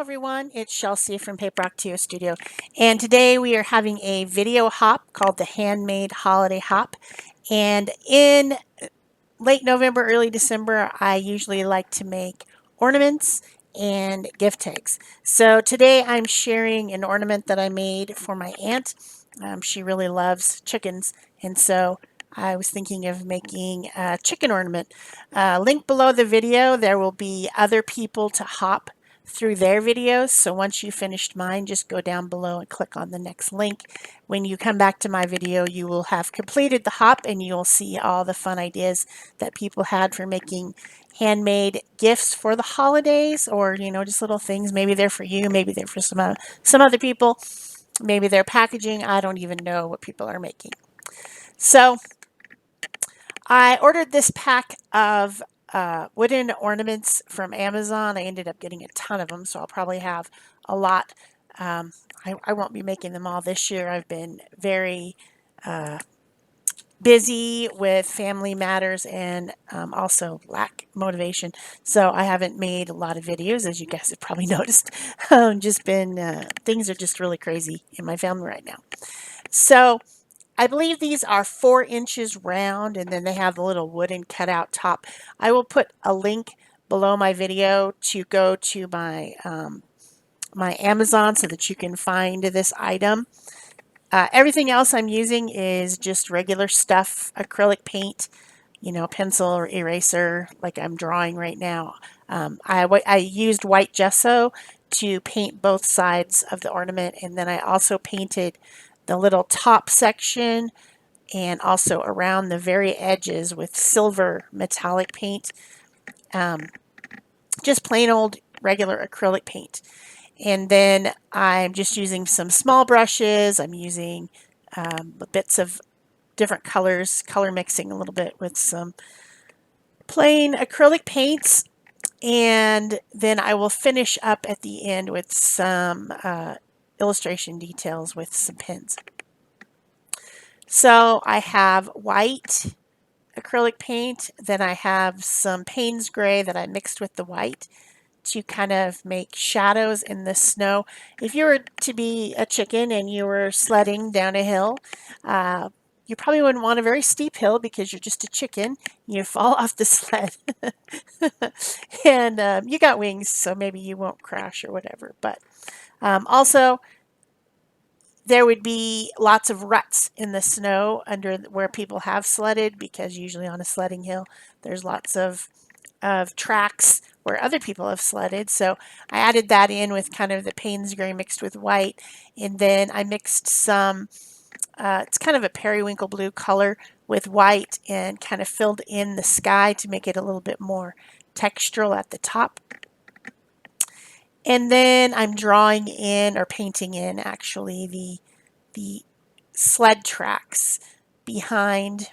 Hello everyone, it's Shel C from PaperOcotilloStudio, and today we are having a video hop called the Handmade Holiday Hop. And in late November, early December, I usually like to make ornaments and gift tags. So today I'm sharing an ornament that I made for my aunt. She really loves chickens, and so I was thinking of making a chicken ornament. Link below the video, there will be other people to hop through their videos. So once you finished mine, just go down below and click on the next link. When you come back to my video, you will have completed the hop and you'll see all the fun ideas that people had for making handmade gifts for the holidays, or just little things. Maybe they're for you, maybe they're for some other people, maybe they're packaging. I don't even know what people are making. So I ordered this pack of wooden ornaments from Amazon. I ended up getting a ton of them, so I'll probably have a lot. I won't be making them all this year. I've been very busy with family matters and also lack motivation, so I haven't made a lot of videos, as you guys have probably noticed. Just been things are just really crazy in my family right now. So I believe these are 4 inches round, and then they have the little wooden cutout top. I will put a link below my video to go to my my Amazon so that you can find this item. Everything else I'm using is just regular stuff, acrylic paint, pencil or eraser, like I'm drawing right now. I used white gesso to paint both sides of the ornament, and then I also painted the little top section and also around the very edges with silver metallic paint, just plain old regular acrylic paint. And then I'm just using some small brushes. I'm using bits of different colors, color mixing a little bit with some plain acrylic paints. And then I will finish up at the end with some illustration details with some pins. So I have white acrylic paint, then I have some Payne's gray that I mixed with the white to kind of make shadows in the snow. If you were to be a chicken and you were sledding down a hill, you probably wouldn't want a very steep hill because you're just a chicken. You fall off the sled. And you got wings, so maybe you won't crash or whatever. But also, there would be lots of ruts in the snow under where people have sledded, because usually on a sledding hill there's lots of tracks where other people have sledded. So I added that in with kind of the Payne's gray mixed with white, and then I mixed some it's kind of a periwinkle blue color with white and kind of filled in the sky to make it a little bit more textural at the top. And then I'm drawing in, or painting in actually, the sled tracks behind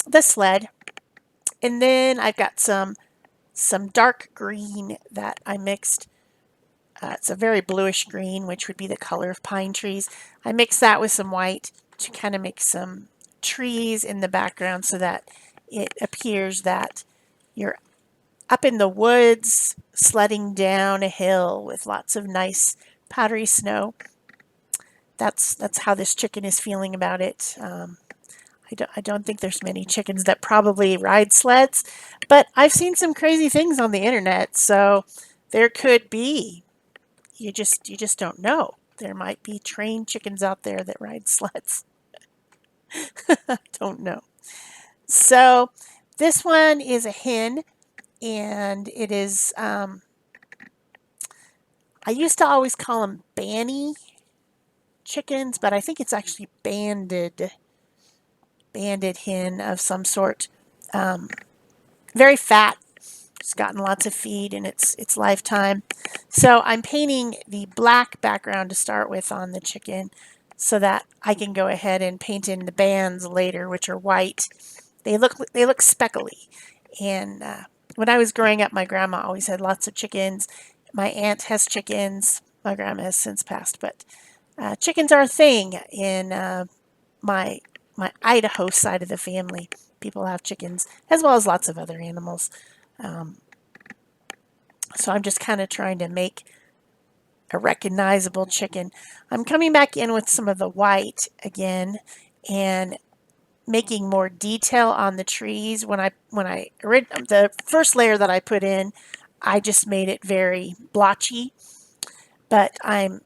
the sled. And then I've got some dark green that I mixed. It's a very bluish green, which would be the color of pine trees. I mixed that with some white to kind of make some trees in the background so that it appears that you're up in the woods sledding down a hill with lots of nice powdery snow. That's how this chicken is feeling about it. I don't think there's many chickens that probably ride sleds, but I've seen some crazy things on the internet, so there could be. You just don't know. There might be trained chickens out there that ride sleds. I don't know. So this one is a hen, and it is, I used to always call them banny chickens, but I think it's actually banded hen of some sort. Very fat. It's gotten lots of feed in its lifetime. So I'm painting the black background to start with on the chicken so that I can go ahead and paint in the bands later, which are white. They look speckly. And when I was growing up, my grandma always had lots of chickens. My aunt has chickens. My grandma has since passed, but chickens are a thing in my Idaho side of the family. People have chickens, as well as lots of other animals. So I'm just kind of trying to make a recognizable chicken. I'm coming back in with some of the white again and making more detail on the trees. The first layer that I put in, I just made it very blotchy, but I'm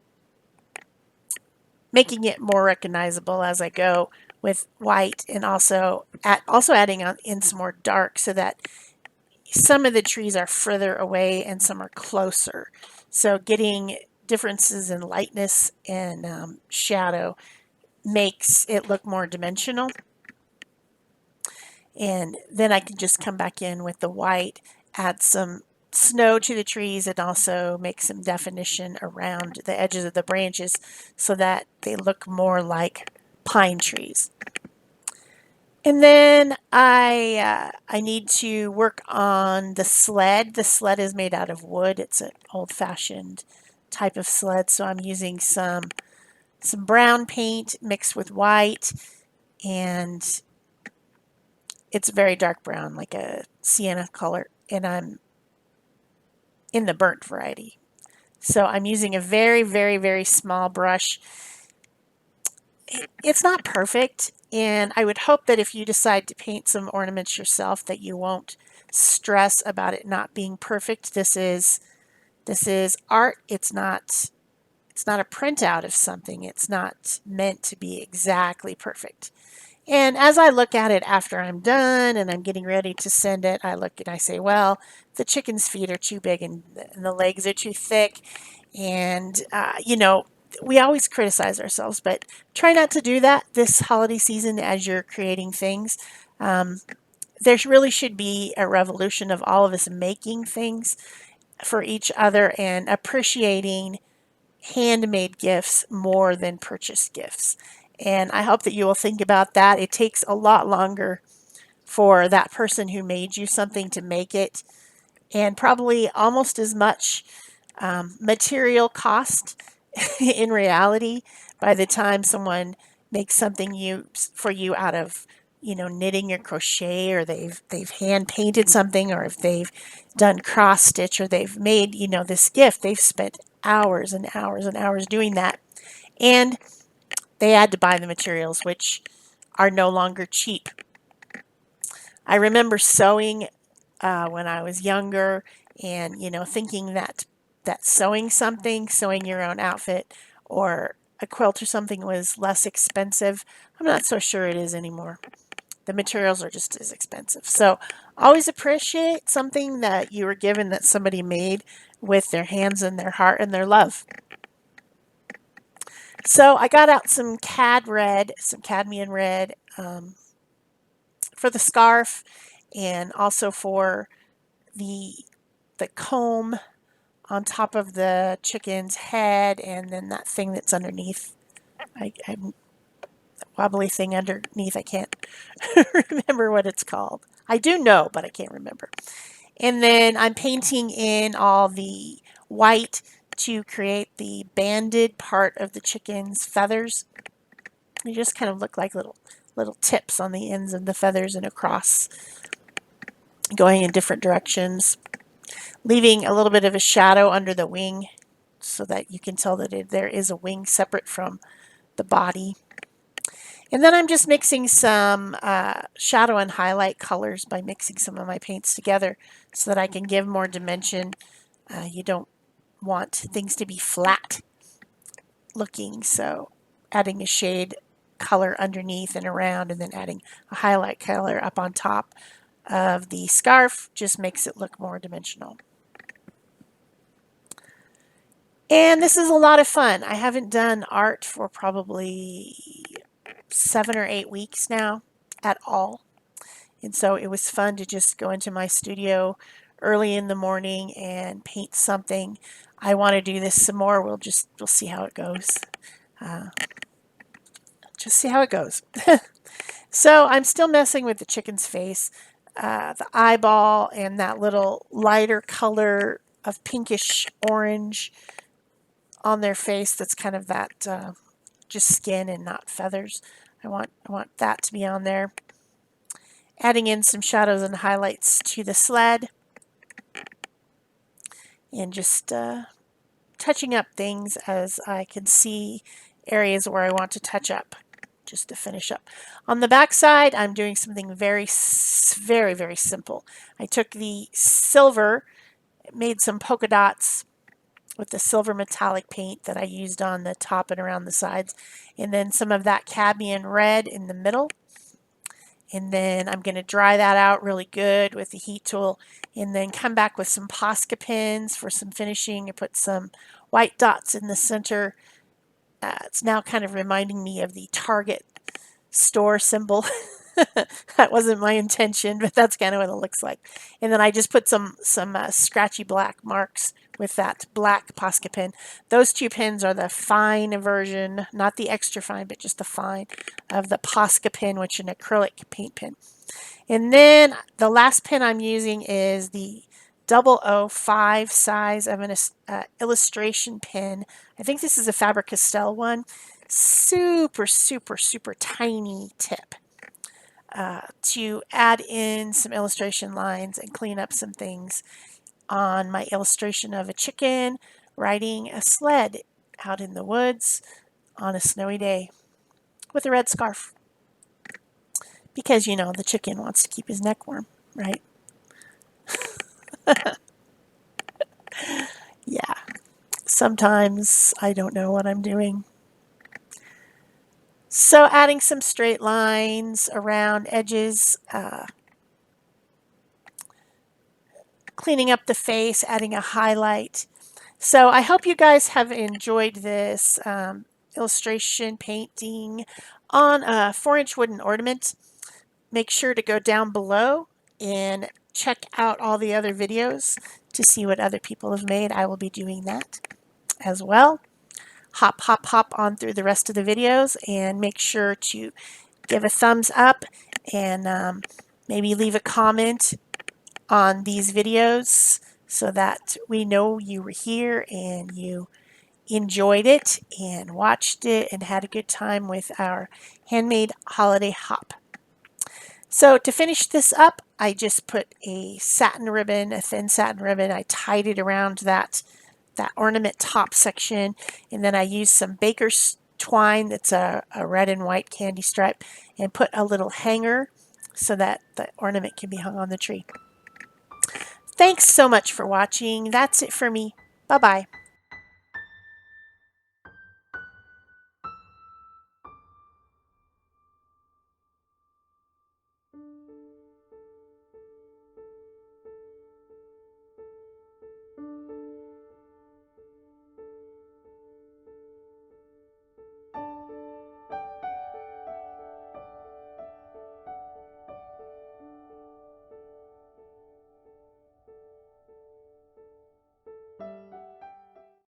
making it more recognizable as I go with white, and also adding in some more dark so that some of the trees are further away and some are closer. So getting differences in lightness and shadow makes it look more dimensional. And then I can just come back in with the white, add some snow to the trees, and also make some definition around the edges of the branches so that they look more like pine trees. And then I need to work on the sled. The sled is made out of wood. It's an old-fashioned type of sled, so I'm using some brown paint mixed with white, and it's very dark brown, like a sienna color, and I'm in the burnt variety. So I'm using a very, very, very small brush. It's not perfect, and I would hope that if you decide to paint some ornaments yourself that you won't stress about it not being perfect. This is art. It's not a printout of something. It's not meant to be exactly perfect. And as I look at it after I'm done and I'm getting ready to send it, I look and I say, well, the chicken's feet are too big and the legs are too thick. And, we always criticize ourselves, but try not to do that this holiday season as you're creating things. There really should be a revolution of all of us making things for each other and appreciating handmade gifts more than purchased gifts. And I hope that you will think about that. It takes a lot longer for that person who made you something to make it, and probably almost as much material cost in reality by the time someone makes something for you out of knitting or crochet, or they've hand painted something, or if they've done cross stitch, or they've made this gift. They've spent hours and hours and hours doing that, and they had to buy the materials, which are no longer cheap. I remember sewing when I was younger, and thinking that sewing your own outfit or a quilt or something was less expensive. I'm not so sure it is anymore. The materials are just as expensive. So always appreciate something that you were given, that somebody made with their hands and their heart and their love. So I got out some cadmium red for the scarf, and also for the comb on top of the chicken's head, and then that thing that's underneath. I'm wobbly thing underneath. I can't remember what it's called. I do know, but I can't remember. And then I'm painting in all the white to create the banded part of the chicken's feathers. They just kind of look like little tips on the ends of the feathers and across, going in different directions, leaving a little bit of a shadow under the wing so that you can tell that there is a wing separate from the body. And then I'm just mixing some shadow and highlight colors by mixing some of my paints together so that I can give more dimension. You don't want things to be flat looking, so adding a shade color underneath and around, and then adding a highlight color up on top of the scarf just makes it look more dimensional. And this is a lot of fun. I haven't done art for probably 7 or 8 weeks now at all. And so it was fun to just go into my studio early in the morning and paint something. I want to do this some more. We'll see how it goes. Just see how it goes. So I'm still messing with the chicken's face, the eyeball, and that little lighter color of pinkish orange on their face. That's kind of that just skin and not feathers. I want that to be on there. Adding in some shadows and highlights to the sled, and just touching up things as I can see areas where I want to touch up, just to finish up. On the back side, I'm doing something very simple. I took the silver, made some polka dots with the silver metallic paint that I used on the top and around the sides, and then some of that cadmium red in the middle. And then I'm going to dry that out really good with the heat tool, and then come back with some Posca pins for some finishing and put some white dots in the center. It's now kind of reminding me of the Target store symbol. That wasn't my intention, but that's kind of what it looks like. And then I just put some scratchy black marks with that black Posca pin. Those two pins are the fine version, not the extra fine, but just the fine of the Posca pin, which is an acrylic paint pin. And then the last pin I'm using is the 005 size of an illustration pin. I think this is a Faber-Castell one. Super tiny tip to add in some illustration lines and clean up some things on my illustration of a chicken riding a sled out in the woods on a snowy day with a red scarf. Because, you know, the chicken wants to keep his neck warm, right? Yeah. Sometimes I don't know what I'm doing. So adding some straight lines around edges, cleaning up the face, adding a highlight. So I hope you guys have enjoyed this illustration painting on a 4-inch wooden ornament. Make sure to go down below and check out all the other videos to see what other people have made. I will be doing that as well. Hop on through the rest of the videos, and make sure to give a thumbs up and maybe leave a comment on these videos so that we know you were here and you enjoyed it and watched it and had a good time with our handmade holiday hop. So to finish this up, I just put a satin ribbon, a thin satin ribbon. I tied it around that ornament top section, and then I used some baker's twine that's a red and white candy stripe, and put a little hanger so that the ornament can be hung on the tree. Thanks so much for watching. That's it for me. Bye-bye.